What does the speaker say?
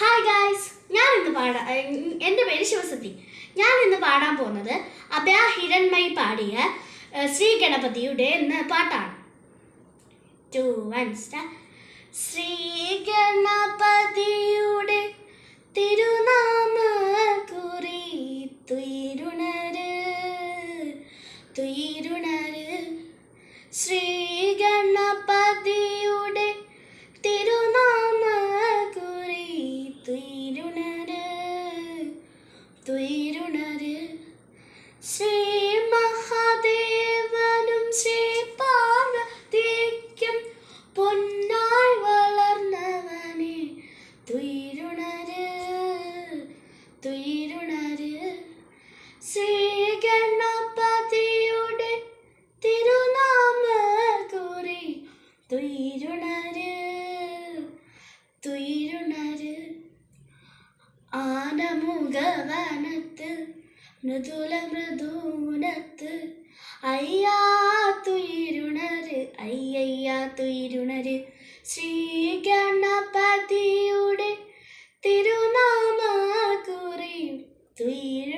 Hi guys, എൻ്റെ പേര് ശിവസതി. ഞാൻ ഇന്ന് പാടാൻ പോകുന്നത് അഭയ ഹിരൺമയി പാടിയ ശ്രീ ഗണപതിയുടെ എന്ന പാട്ടാണ്. 2 1 സ്റ്റാർട്ട്. ശ്രീ ഗണപതിയുടെ തിരുനാമ കുറി തുയിരുണര് തുയിരുണര്. ശ്രീ ഗണപതിയുടെ തിരുനാമ കുറി തുയിരുണര് തുയിരുണര്. ശ്രീ മഹാദേവനും ശ്രീ പാർവതിക്കും പൊന്നായി വളർന്നവനെ തുയിരുണര് തുയിരുണര്. ശ്രീ ഗണപതിയുടെ തിരുനാമ കുറി തുയിരുണര് തുയിരുണര്. ആനമുഖവനത്ത് മൃദുല മൃദൂനത്ത് അയ്യാ തുയിരുണര് അയ്യയ്യാ തുയിരുണര്. ശ്രീ ഗണപതിയുടെ തിരുനാമ കുറി തുയിരുണര്.